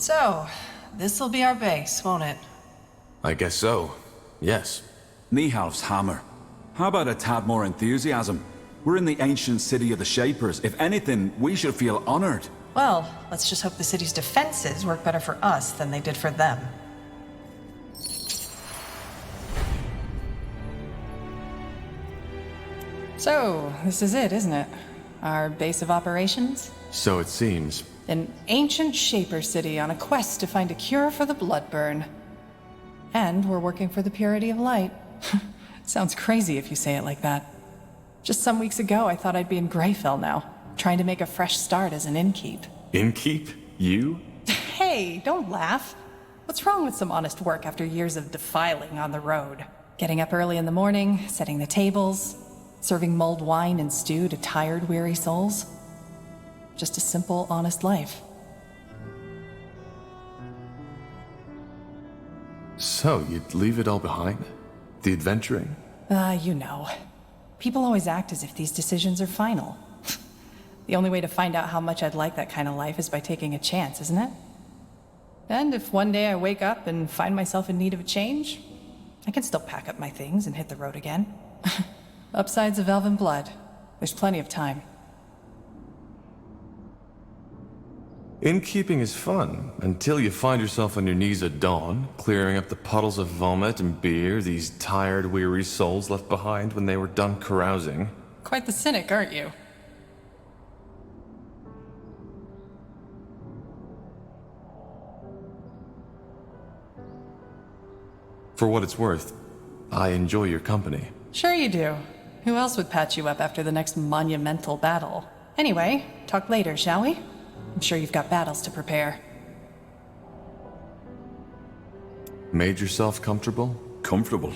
So, this'll be our base, won't it? I guess so. Yes. Nihalf's hammer. How about a tad more enthusiasm? We're in the ancient city of the Shapers. If anything, we should feel honored. Well, let's just hope the city's defenses work better for us than they did for them. So, this is it, isn't it? Our base of operations? So it seems. An ancient Shaper city on a quest to find a cure for the bloodburn. And we're working for the purity of light. Sounds crazy if you say it like that. Just some weeks ago, I thought I'd be in Greyfell now, trying to make a fresh start as an innkeep. Innkeep? You? Hey, don't laugh. What's wrong with some honest work after years of defiling on the road? Getting up early in the morning, setting the tables, serving mulled wine and stew to tired, weary souls. Just a simple, honest life. So, you'd leave it all behind? The adventuring? You know. People always act as if these decisions are final. The only way to find out how much I'd like that kind of life is by taking a chance, isn't it? And if one day I wake up and find myself in need of a change, I can still pack up my things and hit the road again. Upsides of elven blood. There's plenty of time. Innkeeping is fun, until you find yourself on your knees at dawn, clearing up the puddles of vomit and beer these tired, weary souls left behind when they were done carousing. Quite the cynic, aren't you? For what it's worth, I enjoy your company. Sure you do. Who else would patch you up after the next monumental battle? Anyway, talk later, shall we? I'm sure you've got battles to prepare. Made yourself comfortable? Comfortable?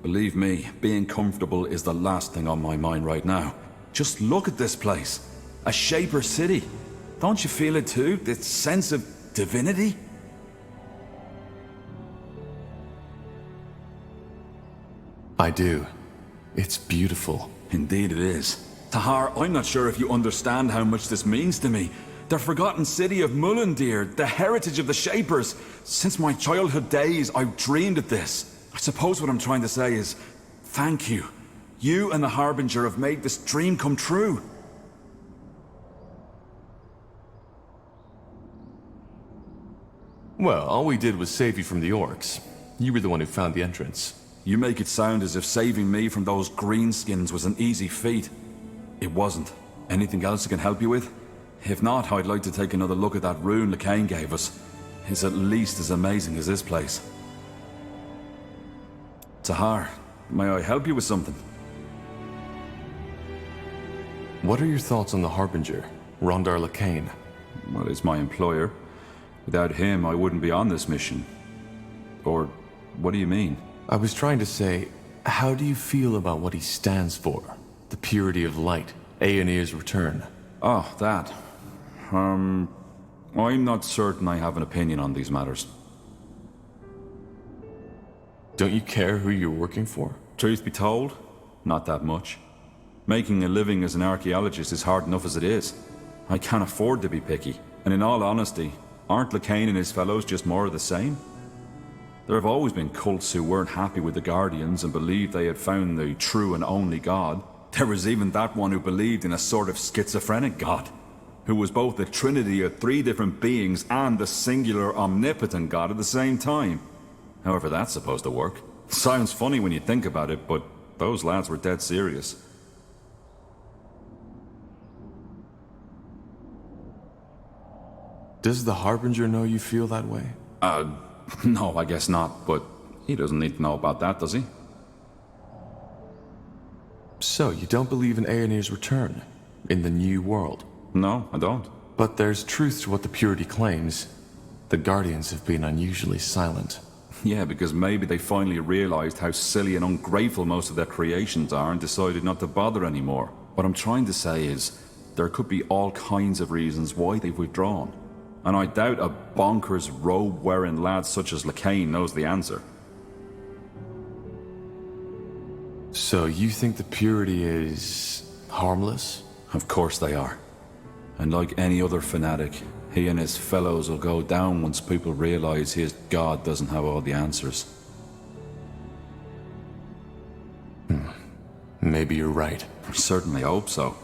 Believe me, being comfortable is the last thing on my mind right now. Just look at this place. A Shaper city. Don't you feel it too? This sense of divinity? I do. It's beautiful. Indeed it is. Tahar, I'm not sure if you understand how much this means to me. The forgotten city of Mullendeer, the heritage of the Shapers. Since my childhood days, I've dreamed of this. I suppose what I'm trying to say is, thank you. You and the Harbinger have made this dream come true. Well, all we did was save you from the orcs. You were the one who found the entrance. You make it sound as if saving me from those greenskins was an easy feat. It wasn't. Anything else I can help you with? If not, I'd like to take another look at that rune Lekain gave us. It's at least as amazing as this place. Tahar, may I help you with something? What are your thoughts on the Harbinger, Rondar Lekain? Well, he's my employer. Without him, I wouldn't be on this mission. Or, what do you mean? I was trying to say, how do you feel about what he stands for? The purity of light, Aenir's return. Oh, that. I'm not certain I have an opinion on these matters. Don't you care who you're working for? Truth be told, not that much. Making a living as an archaeologist is hard enough as it is. I can't afford to be picky, and in all honesty, aren't Lekain and his fellows just more of the same? There have always been cults who weren't happy with the Guardians and believed they had found the true and only God. There was even that one who believed in a sort of schizophrenic God, who was both the trinity of three different beings and the singular omnipotent God at the same time. However that's supposed to work. Sounds funny when you think about it, but those lads were dead serious. Does the Harbinger know you feel that way? No, I guess not, but he doesn't need to know about that, does he? So, you don't believe in Aenir's return? In the new world? No, I don't. But there's truth to what the Purity claims. The Guardians have been unusually silent. Yeah, because maybe they finally realized how silly and ungrateful most of their creations are and decided not to bother anymore. What I'm trying to say is, there could be all kinds of reasons why they've withdrawn. And I doubt a bonkers robe-wearing lad such as Lekain knows the answer. So you think the Purity is harmless? Of course they are. And like any other fanatic, He and his fellows will go down once people realize his god doesn't have all the answers. Maybe you're right. I certainly hope so.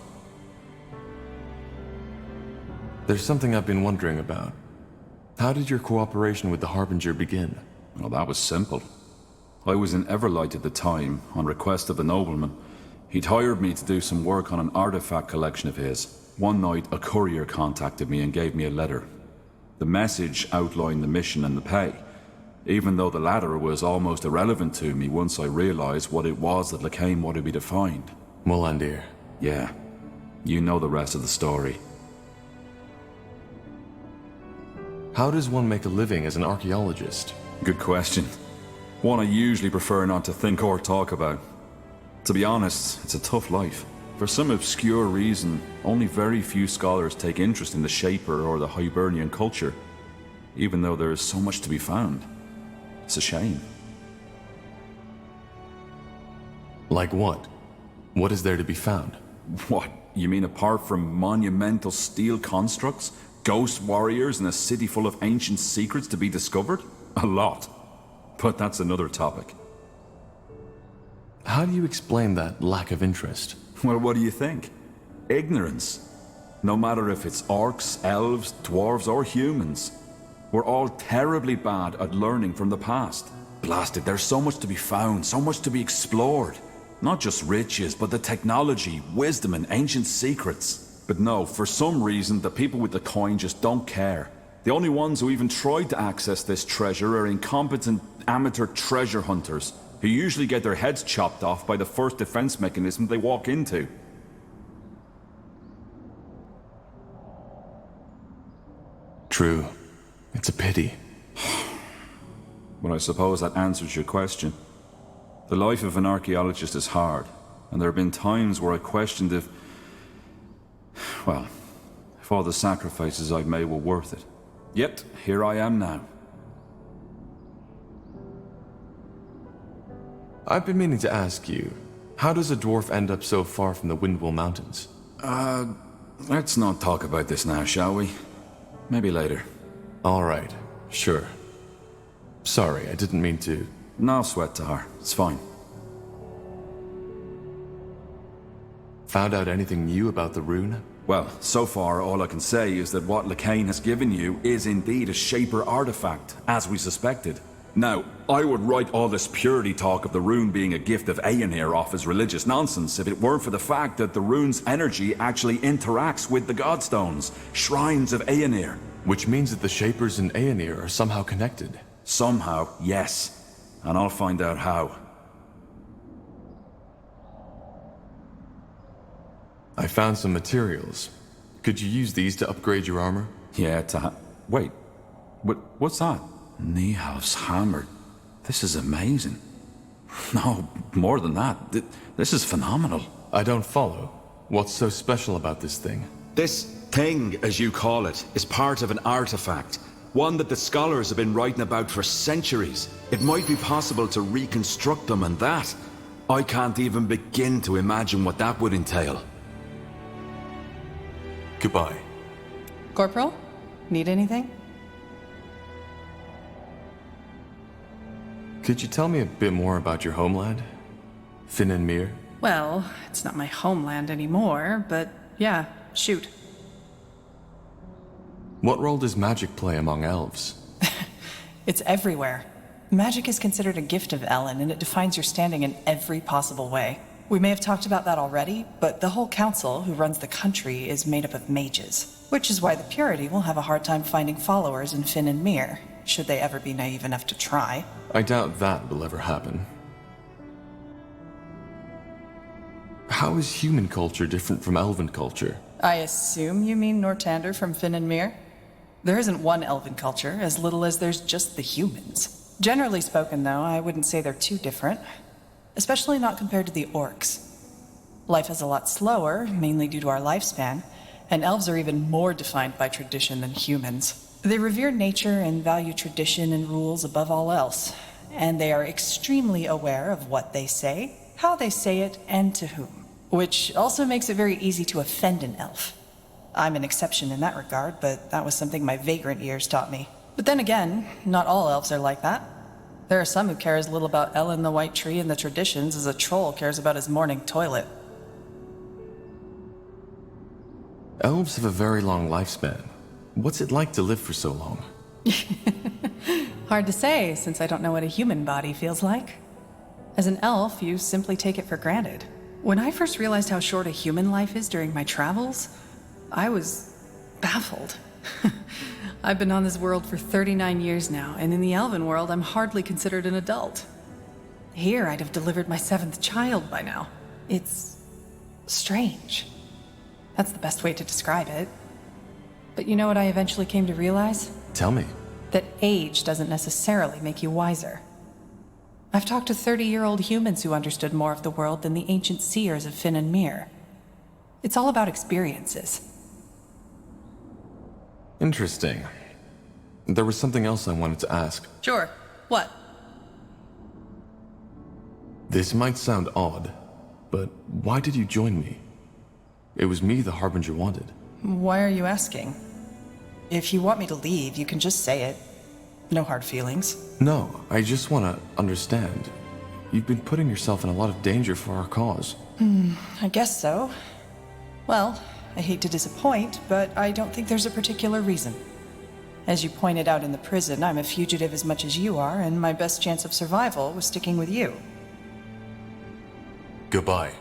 There's something I've been wondering about. How did your cooperation with the Harbinger begin? Well, that was simple. I was in Everlight at the time, on request of the nobleman. He'd hired me to do some work on an artifact collection of his. One night, a courier contacted me and gave me a letter. The message outlined the mission and the pay, even though the latter was almost irrelevant to me once I realized what it was that Lacane wanted me to find. Molandir. Yeah, you know the rest of the story. How does one make a living as an archaeologist? Good question. One I usually prefer not to think or talk about. To be honest, it's a tough life. For some obscure reason, only very few scholars take interest in the Shaper or the Hibernian culture, even though there is so much to be found. It's a shame. Like what? What is there to be found? What? You mean apart from monumental steel constructs, ghost warriors, and a city full of ancient secrets to be discovered? A lot. But that's another topic. How do you explain that lack of interest? Well, what do you think? Ignorance. No matter if it's orcs, elves, dwarves, or humans. We're all terribly bad at learning from the past. Blasted, there's so much to be found, so much to be explored. Not just riches, but the technology, wisdom, and ancient secrets. But no, for some reason, the people with the coin just don't care. The only ones who even try to access this treasure are incompetent amateur treasure hunters, who usually get their heads chopped off by the first defense mechanism they walk into. True. It's a pity. Well, I suppose that answers your question. The life of an archaeologist is hard, and there have been times where I questioned if all the sacrifices I've made were worth it. Yet, here I am now. I've been meaning to ask you, how does a dwarf end up so far from the Windwall Mountains? Let's not talk about this now, shall we? Maybe later. All right, sure. Sorry, I didn't mean to. No sweat, Tahar. It's fine. Found out anything new about the rune? Well, so far all I can say is that what Lacane has given you is indeed a Shaper artifact, as we suspected. Now, I would write all this purity talk of the rune being a gift of Aenir off as religious nonsense if it weren't for the fact that the rune's energy actually interacts with the Godstones, shrines of Aenir. Which means that the Shapers and Aenir are somehow connected. Somehow, yes. And I'll find out how. I found some materials. Could you use these to upgrade your armor? Yeah, wait. What's that? Nihalf's hammer. This is amazing. No, more than that. This is phenomenal. I don't follow. What's so special about this thing? This thing, as you call it, is part of an artifact. One that the scholars have been writing about for centuries. It might be possible to reconstruct them, and that... I can't even begin to imagine what that would entail. Goodbye. Corporal? Need anything? Could you tell me a bit more about your homeland? Finn and Mir? Well, it's not my homeland anymore, but yeah, shoot. What role does magic play among elves? It's everywhere. Magic is considered a gift of Ellen, and it defines your standing in every possible way. We may have talked about that already, but the whole council who runs the country is made up of mages, which is why the Purity will have a hard time finding followers in Finn and Mir, should they ever be naive enough to try. I doubt that will ever happen. How is human culture different from elven culture? I assume you mean Nortander from Finn and Mir? There isn't one elven culture, as little as there's just the humans. Generally spoken, though, I wouldn't say they're too different. Especially not compared to the orcs. Life is a lot slower, mainly due to our lifespan, and elves are even more defined by tradition than humans. They revere nature and value tradition and rules above all else, and they are extremely aware of what they say, how they say it, and to whom. Which also makes it very easy to offend an elf. I'm an exception in that regard, but that was something my vagrant years taught me. But then again, not all elves are like that. There are some who care as little about Ellen the White Tree and the traditions as a troll cares about his morning toilet. Elves have a very long lifespan. What's it like to live for so long? Hard to say, since I don't know what a human body feels like. As an elf, you simply take it for granted. When I first realized how short a human life is during my travels, I was baffled. I've been on this world for 39 years now, and in the elven world, I'm hardly considered an adult. Here, I'd have delivered my 7th child by now. It's strange. That's the best way to describe it. But you know what I eventually came to realize? Tell me. That age doesn't necessarily make you wiser. I've talked to 30-year-old humans who understood more of the world than the ancient seers of Finn and Mir. It's all about experiences. Interesting. There was something else I wanted to ask. Sure. What? This might sound odd, but why did you join me? It was me the Harbinger wanted. Why are you asking? If you want me to leave, you can just say it. No hard feelings. No, I just want to understand. You've been putting yourself in a lot of danger for our cause. I guess so. Well, I hate to disappoint, but I don't think there's a particular reason. As you pointed out in the prison, I'm a fugitive as much as you are, and my best chance of survival was sticking with you. Goodbye.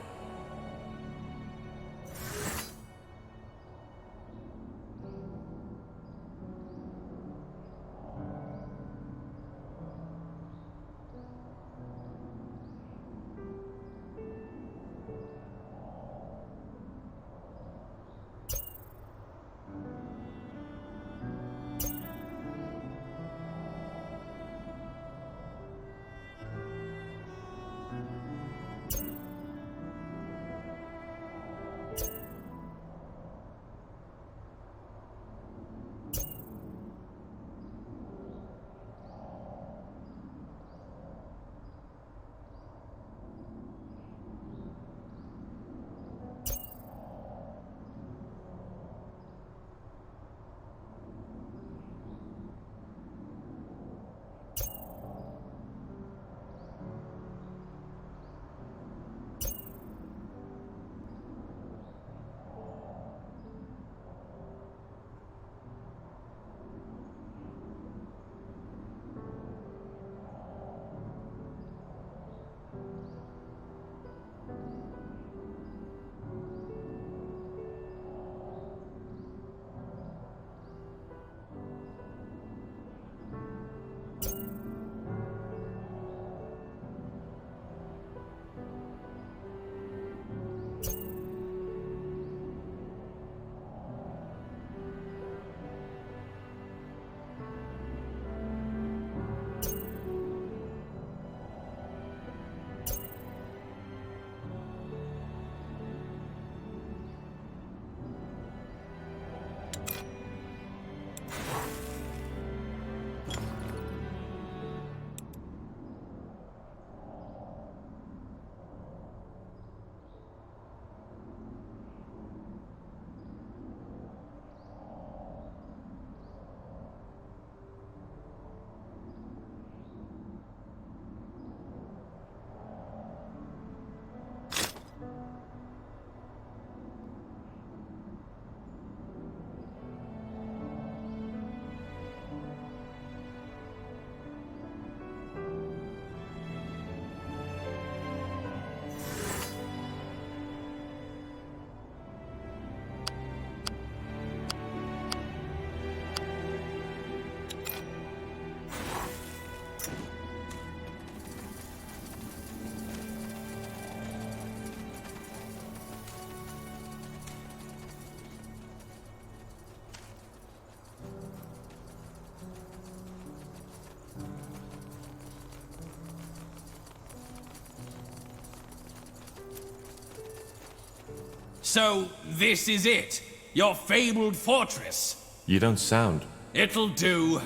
So, this is it? Your fabled fortress? You don't sound... It'll do.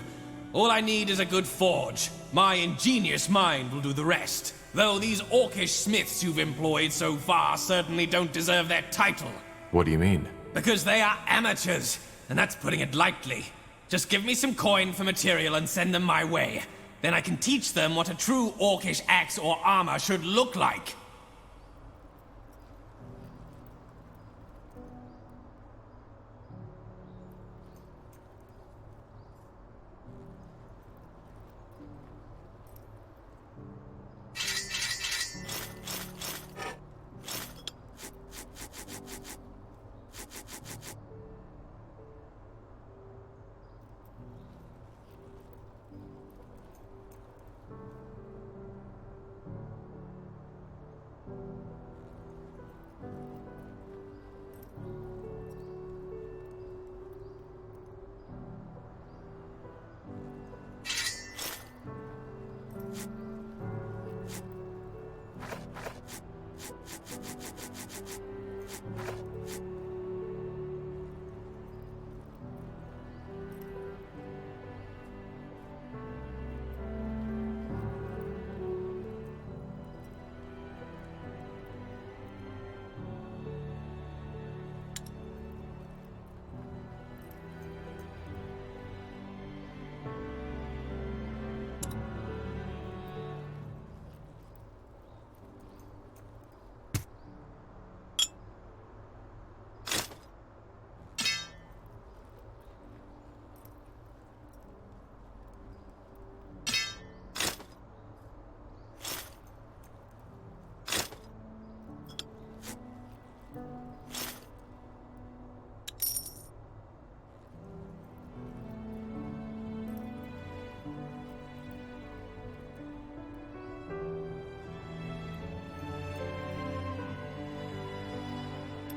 All I need is a good forge. My ingenious mind will do the rest. Though these orcish smiths you've employed so far certainly don't deserve their title. What do you mean? Because they are amateurs, and that's putting it lightly. Just give me some coin for material and send them my way. Then I can teach them what a true orcish axe or armor should look like.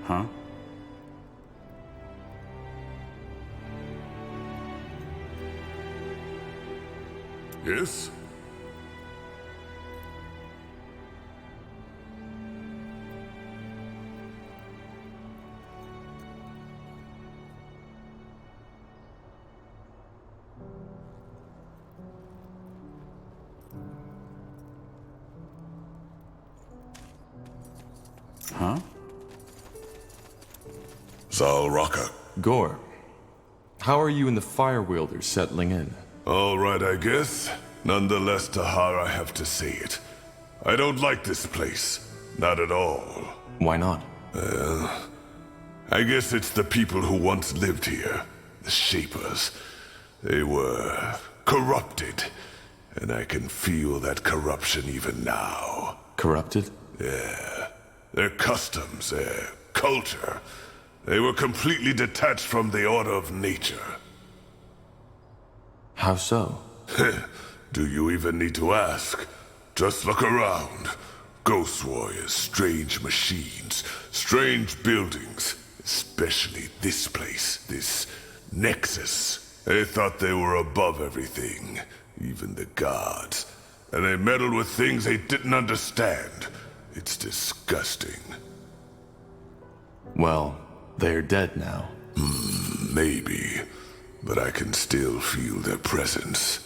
Huh? Yes? Huh? Zal Raka. Gore, how are you and the Fire Wielders settling in? All right, I guess. Nonetheless, Tahar, I have to say it. I don't like this place. Not at all. Why not? I guess it's the people who once lived here. The Shapers. They were corrupted. And I can feel that corruption even now. Corrupted? Yeah. Their customs, their culture. They were completely detached from the order of nature. How so? Do you even need to ask? Just look around. Ghost warriors, strange machines, strange buildings. Especially this place, this Nexus. They thought they were above everything, even the gods. And they meddled with things they didn't understand. It's disgusting. Well, they're dead now. Maybe. But I can still feel their presence.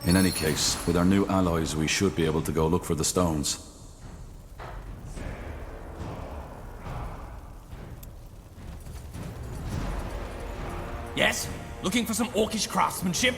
In any case, with our new allies, we should be able to go look for the stones. Yes? Looking for some orcish craftsmanship?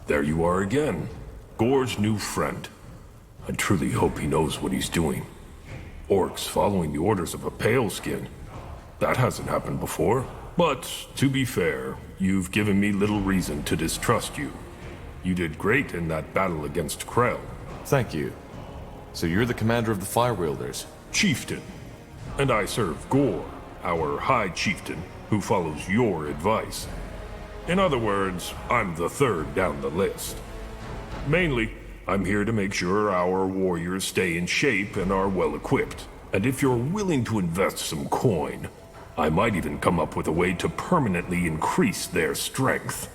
there you are again. Gore's new friend. I truly hope he knows what he's doing. Orcs following the orders of a pale skin. That hasn't happened before. But, to be fair, you've given me little reason to distrust you. You did great in that battle against Krew. Thank you. So you're the commander of the Firewielders? Chieftain. And I serve Gore, our High Chieftain, who follows your advice. In other words, I'm the third down the list. Mainly, I'm here to make sure our warriors stay in shape and are well equipped. And if you're willing to invest some coin, I might even come up with a way to permanently increase their strength.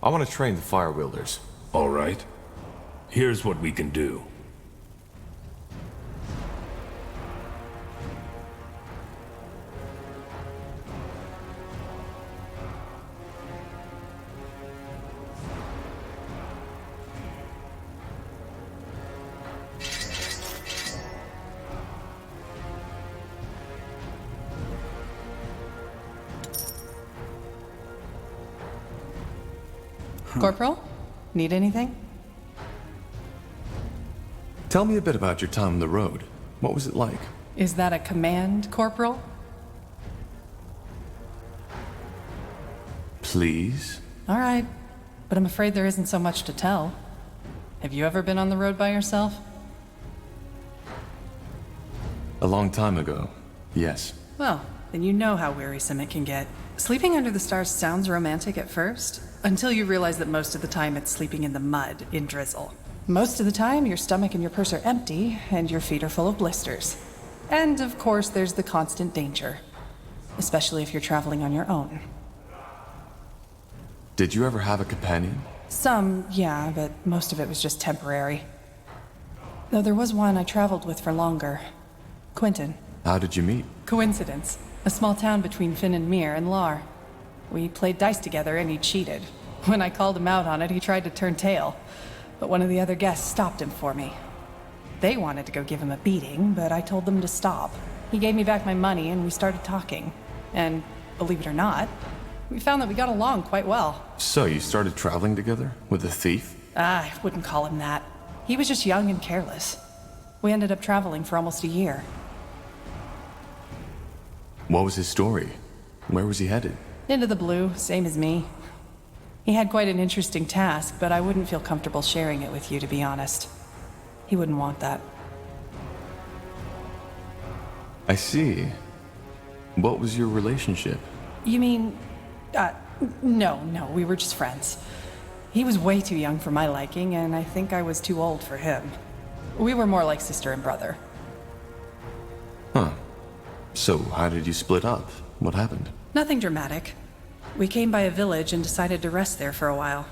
I want to train the Firewielders. All right. Here's what we can do. Corporal? Need anything? Tell me a bit about your time on the road. What was it like? Is that a command, Corporal? Please? All right, but I'm afraid there isn't so much to tell. Have you ever been on the road by yourself? A long time ago, yes. Well, then you know how wearisome it can get. Sleeping under the stars sounds romantic at first, until you realize that most of the time it's sleeping in the mud, in drizzle. Most of the time, your stomach and your purse are empty, and your feet are full of blisters. And, of course, there's the constant danger. Especially if you're traveling on your own. Did you ever have a companion? Some, yeah, but most of it was just temporary. Though there was one I traveled with for longer. Quentin. How did you meet? Coincidence. A small town between Finn and Mir and Lar. We played dice together and he cheated. When I called him out on it, he tried to turn tail. But one of the other guests stopped him for me. They wanted to go give him a beating, but I told them to stop. He gave me back my money and we started talking. And, believe it or not, we found that we got along quite well. So you started traveling together? With a thief? I wouldn't call him that. He was just young and careless. We ended up traveling for almost a year. What was his story? Where was he headed? Into the blue, same as me. He had quite an interesting task, but I wouldn't feel comfortable sharing it with you, to be honest. He wouldn't want that. I see. What was your relationship? You mean... no, we were just friends. He was way too young for my liking, and I think I was too old for him. We were more like sister and brother. Huh. So, how did you split up? What happened? Nothing dramatic. We came by a village and decided to rest there for a while.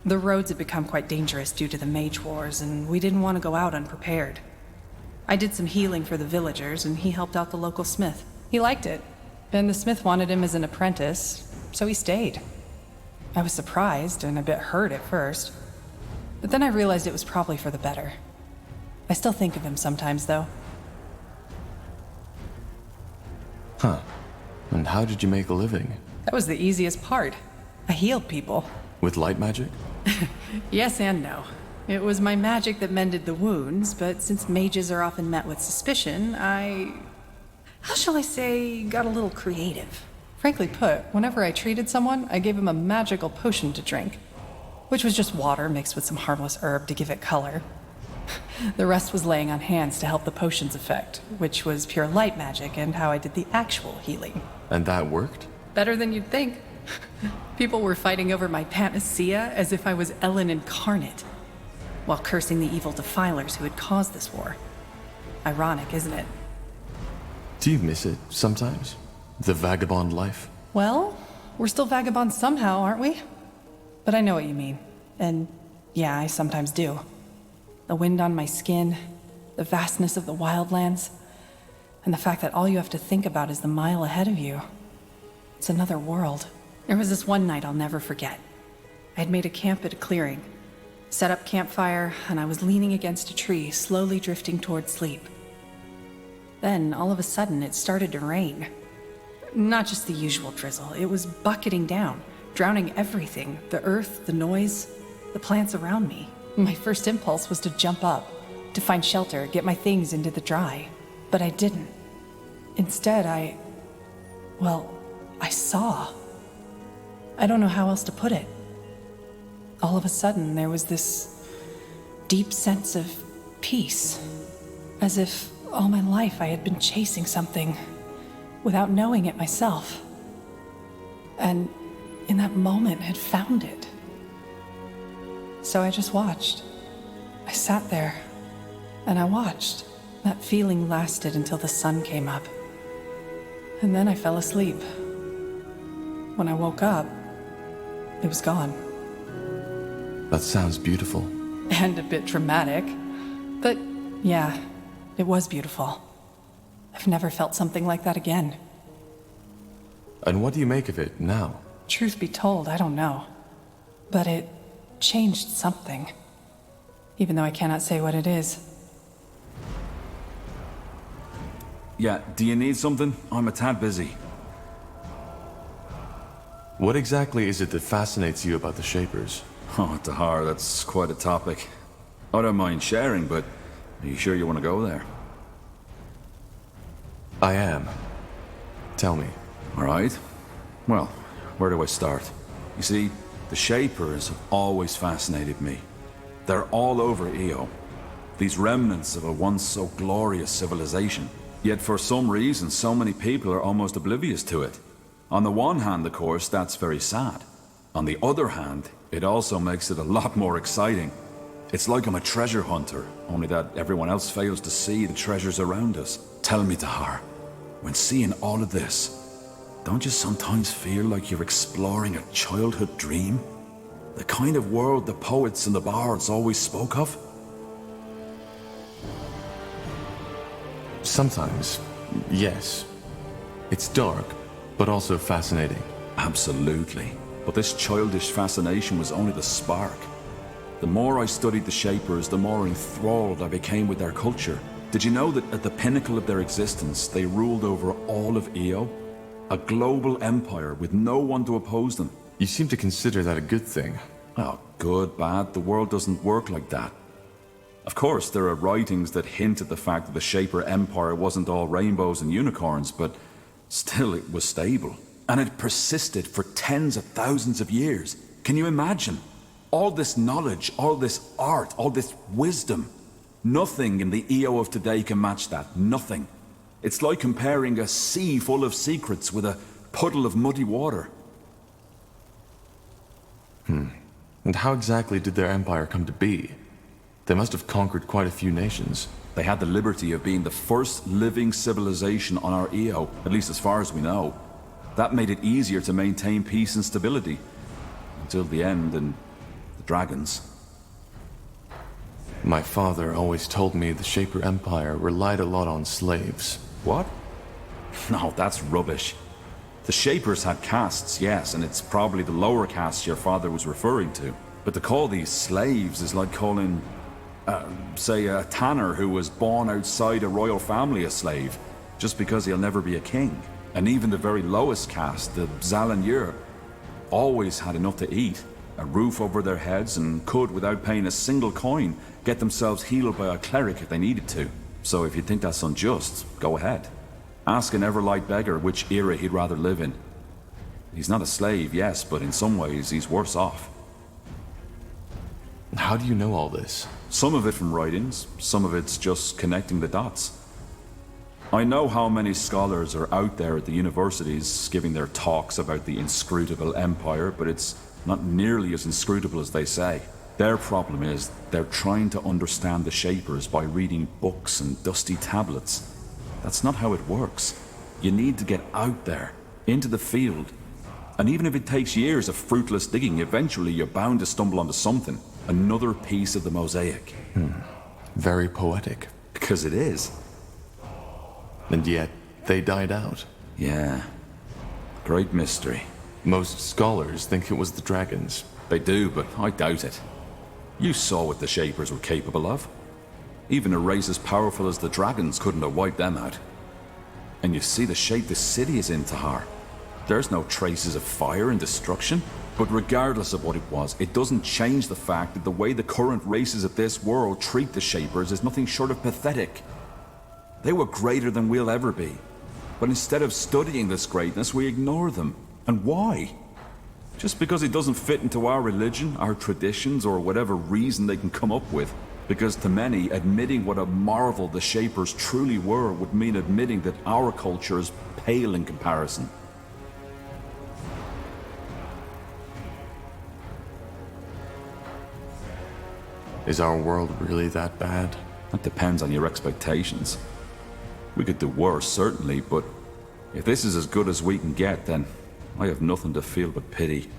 The roads had become quite dangerous due to the mage wars, and we didn't want to go out unprepared. I did some healing for the villagers, and he helped out the local smith. He liked it, and the smith wanted him as an apprentice, so he stayed. I was surprised and a bit hurt at first, but then I realized it was probably for the better. I still think of him sometimes, though. Huh. And how did you make a living? That was the easiest part. I healed people. With light magic? Yes and no. It was my magic that mended the wounds, but since mages are often met with suspicion, how shall I say, got a little creative. Frankly put, whenever I treated someone, I gave him a magical potion to drink, which was just water mixed with some harmless herb to give it color. The rest was laying on hands to help the potion's effect, which was pure light magic and how I did the actual healing. And that worked? Better than you'd think. People were fighting over my panacea as if I was Ellen incarnate, while cursing the evil defilers who had caused this war. Ironic, isn't it? Do you miss it sometimes? The vagabond life? Well, we're still vagabonds somehow, aren't we? But I know what you mean. And yeah, I sometimes do. The wind on my skin, the vastness of the wildlands, and the fact that all you have to think about is the mile ahead of you. It's another world. There was this one night I'll never forget. I had made a camp at a clearing, set up campfire, and I was leaning against a tree, slowly drifting toward sleep. Then, all of a sudden, it started to rain. Not just the usual drizzle, it was bucketing down, drowning everything, the earth, the noise, the plants around me. My first impulse was to jump up, to find shelter, get my things into the dry. But I didn't. Instead, I saw. I don't know how else to put it. All of a sudden, there was this deep sense of peace. As if all my life I had been chasing something without knowing it myself. And in that moment had found it. So I just watched. I sat there, and I watched. That feeling lasted until the sun came up. And then I fell asleep. When I woke up, it was gone. That sounds beautiful. And a bit dramatic. But yeah, it was beautiful. I've never felt something like that again. And what do you make of it now? Truth be told, I don't know. But it changed something. Even though I cannot say what it is. Yeah, do you need something? I'm a tad busy. What exactly is it that fascinates you about the Shapers? Oh, Tahar, that's quite a topic. I don't mind sharing, but are you sure you want to go there? I am. Tell me. All right. Well, where do I start? You see, the Shapers have always fascinated me. They're all over Io. These remnants of a once so glorious civilization. Yet for some reason, so many people are almost oblivious to it. On the one hand, of course, that's very sad. On the other hand, it also makes it a lot more exciting. It's like I'm a treasure hunter, only that everyone else fails to see the treasures around us. Tell me, Tahar, when seeing all of this, don't you sometimes feel like you're exploring a childhood dream? The kind of world the poets and the bards always spoke of? Sometimes, yes. It's dark, but also fascinating. Absolutely. But this childish fascination was only the spark. The more I studied the Shapers, the more enthralled I became with their culture. Did you know that at the pinnacle of their existence, they ruled over all of Io? A global empire with no one to oppose them. You seem to consider that a good thing. Oh, good, bad, the world doesn't work like that. Of course, there are writings that hint at the fact that the Shaper Empire wasn't all rainbows and unicorns, but still it was stable. And it persisted for tens of thousands of years. Can you imagine? All this knowledge, all this art, all this wisdom. Nothing in the Io of today can match that. Nothing. It's like comparing a sea full of secrets with a puddle of muddy water. And how exactly did their empire come to be? They must have conquered quite a few nations. They had the liberty of being the first living civilization on our Io, at least as far as we know. That made it easier to maintain peace and stability. Until the end and the dragons. My father always told me the Shaper Empire relied a lot on slaves. What? No, that's rubbish. The Shapers had castes, yes, and it's probably the lower castes your father was referring to. But to call these slaves is like calling, say, a tanner who was born outside a royal family a slave, just because he'll never be a king. And even the very lowest caste, the Zalanur, always had enough to eat, a roof over their heads, and could, without paying a single coin, get themselves healed by a cleric if they needed to. So if you think that's unjust, go ahead. Ask an Everlight beggar which era he'd rather live in. He's not a slave, yes, but in some ways he's worse off. How do you know all this? Some of it from writings, some of it's just connecting the dots. I know how many scholars are out there at the universities giving their talks about the inscrutable empire, but it's not nearly as inscrutable as they say. Their problem is they're trying to understand the Shapers by reading books and dusty tablets. That's not how it works. You need to get out there, into the field. And even if it takes years of fruitless digging, eventually you're bound to stumble onto something. Another piece of the mosaic. Very poetic. Because it is. And yet, they died out. Yeah. Great mystery. Most scholars think it was the dragons. They do, but I doubt it. You saw what the Shapers were capable of. Even a race as powerful as the dragons couldn't have wiped them out. And you see the shape the city is in, Tahar. There's no traces of fire and destruction. But regardless of what it was, it doesn't change the fact that the way the current races of this world treat the Shapers is nothing short of pathetic. They were greater than we'll ever be. But instead of studying this greatness, we ignore them. And why? Just because it doesn't fit into our religion, our traditions, or whatever reason they can come up with. Because to many, admitting what a marvel the Shapers truly were would mean admitting that our culture is pale in comparison. Is our world really that bad? That depends on your expectations. We could do worse, certainly, but if this is as good as we can get, then I have nothing to feel but pity.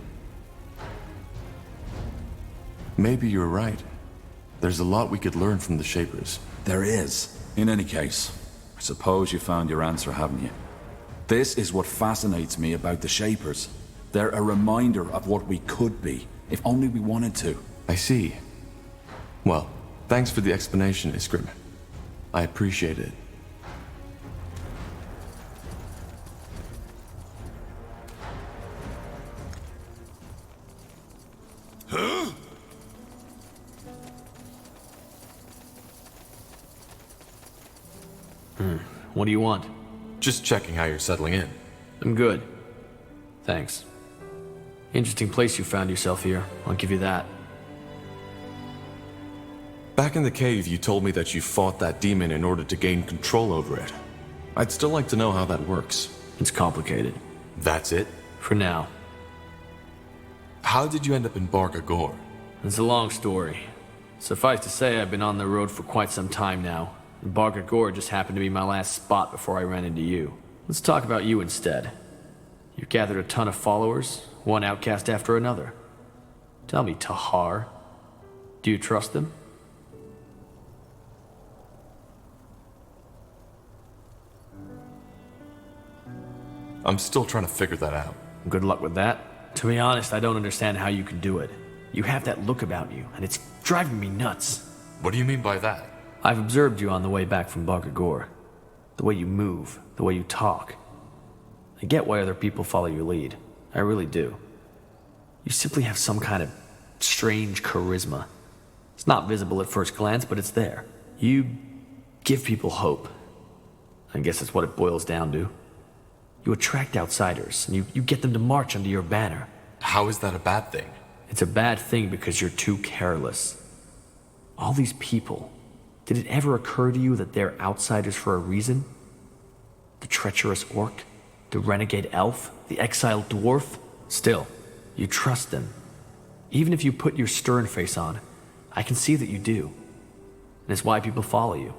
Maybe you're right. There's a lot we could learn from the Shapers. There is. In any case, I suppose you found your answer, haven't you? This is what fascinates me about the Shapers. They're a reminder of what we could be, if only we wanted to. I see. Well, thanks for the explanation, Iskrim. I appreciate it. What do you want? Just checking how you're settling in. I'm good. Thanks. Interesting place you found yourself here, I'll give you that. Back in the cave, you told me that you fought that demon in order to gain control over it. I'd still like to know how that works. It's complicated. That's it? For now. How did you end up in Barga Gore? It's a long story. Suffice to say, I've been on the road for quite some time now. And Barga Gore just happened to be my last spot before I ran into you. Let's talk about you instead. You've gathered a ton of followers, one outcast after another. Tell me, Tahar, do you trust them? I'm still trying to figure that out. Good luck with that. To be honest, I don't understand how you can do it. You have that look about you, and it's driving me nuts. What do you mean by that? I've observed you on the way back from Barga Gore. The way you move, the way you talk. I get why other people follow your lead. I really do. You simply have some kind of strange charisma. It's not visible at first glance, but it's there. You give people hope. I guess that's what it boils down to. You attract outsiders, and you get them to march under your banner. How is that a bad thing? It's a bad thing because you're too careless. All these people, did it ever occur to you that they're outsiders for a reason? The treacherous orc, the renegade elf, the exiled dwarf? Still, you trust them. Even if you put your stern face on, I can see that you do. And it's why people follow you.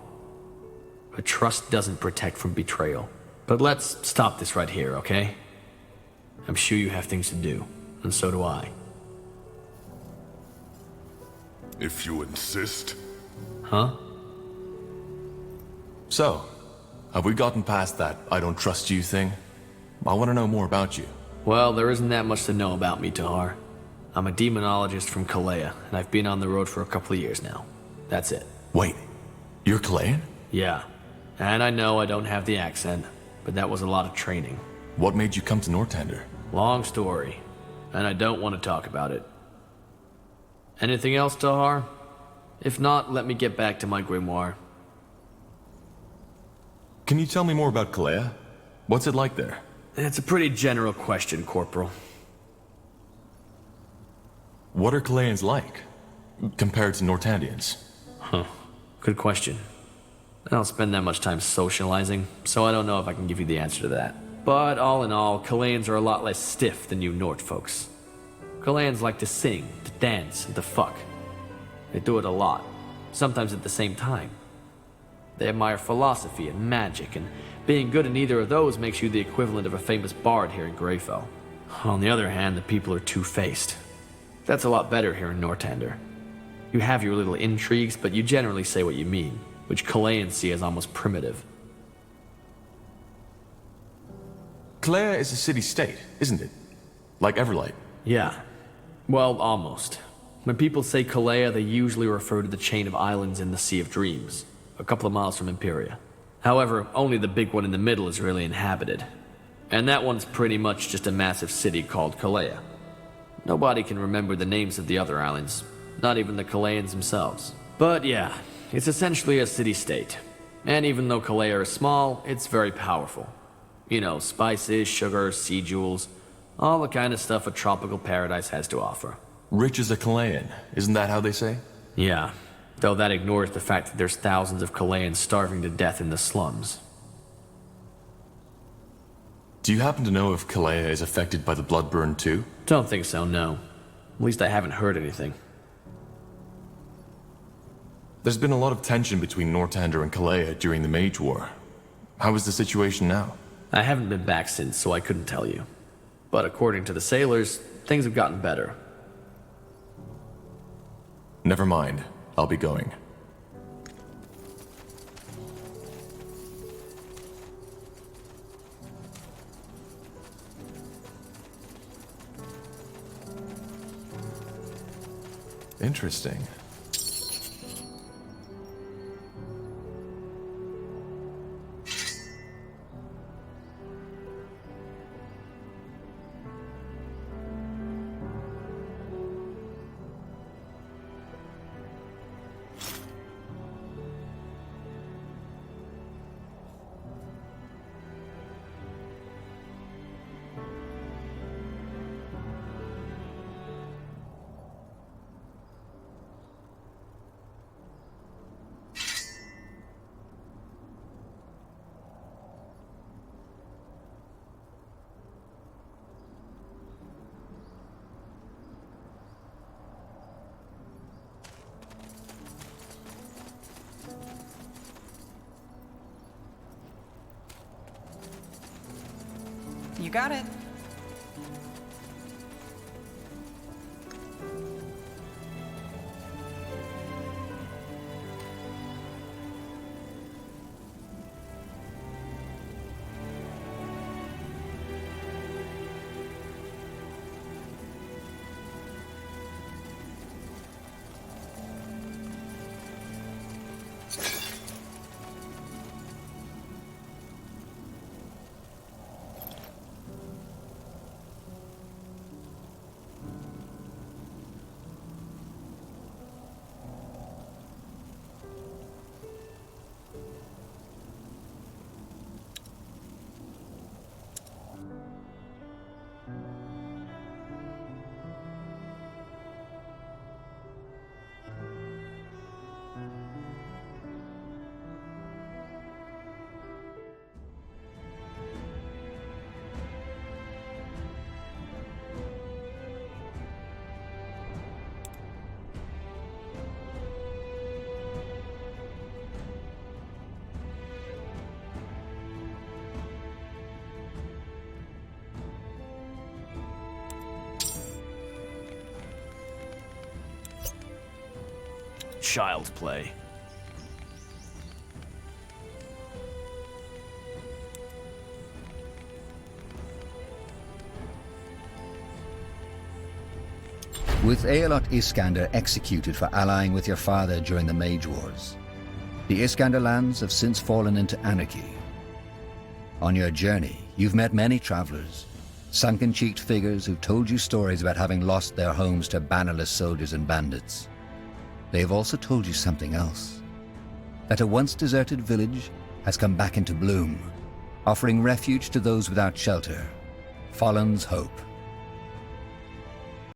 But trust doesn't protect from betrayal. But let's stop this right here, okay? I'm sure you have things to do, and so do I. If you insist. Huh? So, have we gotten past that I don't trust you thing? I want to know more about you. Well, there isn't that much to know about me, Tahar. I'm a demonologist from Kalea, and I've been on the road for a couple of years now. That's it. Wait, you're Kalayan? Yeah, and I know I don't have the accent, but that was a lot of training. What made you come to Northander? Long story, and I don't want to talk about it. Anything else, Tahar? If not, let me get back to my grimoire. Can you tell me more about Kalea? What's it like there? It's a pretty general question, Corporal. What are Kalayans like, compared to Northandians? Huh. Good question. I don't spend that much time socializing, so I don't know if I can give you the answer to that. But all in all, Kalayans are a lot less stiff than you Nort folks. Kalayans like to sing, to dance, and to fuck. They do it a lot, sometimes at the same time. They admire philosophy and magic, and being good in either of those makes you the equivalent of a famous bard here in Greyfell. On the other hand, the people are two-faced. That's a lot better here in Northander. You have your little intrigues, but you generally say what you mean, which Kalayans see as almost primitive. Kalea is a city-state, isn't it? Like Everlight. Yeah. Well, almost. When people say Kalea, they usually refer to the chain of islands in the Sea of Dreams, a couple of miles from Imperia. However, only the big one in the middle is really inhabited. And that one's pretty much just a massive city called Kalea. Nobody can remember the names of the other islands, not even the Kaleans themselves. But yeah, it's essentially a city-state. And even though Kalea is small, it's very powerful. You know, spices, sugar, sea jewels, all the kind of stuff a tropical paradise has to offer. Rich as a Kalayan, isn't that how they say? Yeah, though that ignores the fact that there's thousands of Kaleans starving to death in the slums. Do you happen to know if Kalea is affected by the Bloodburn too? Don't think so, no. At least I haven't heard anything. There's been a lot of tension between Northander and Kalea during the Mage War. How is the situation now? I haven't been back since, so I couldn't tell you. But according to the sailors, things have gotten better. Never mind. I'll be going. Interesting. You got it. Child's play. With Aelot Iskander executed for allying with your father during the Mage Wars, the Iskander lands have since fallen into anarchy. On your journey, you've met many travelers, sunken-cheeked figures who've told you stories about having lost their homes to bannerless soldiers and bandits. They have also told you something else, that a once deserted village has come back into bloom, offering refuge to those without shelter. Fallen's Hope.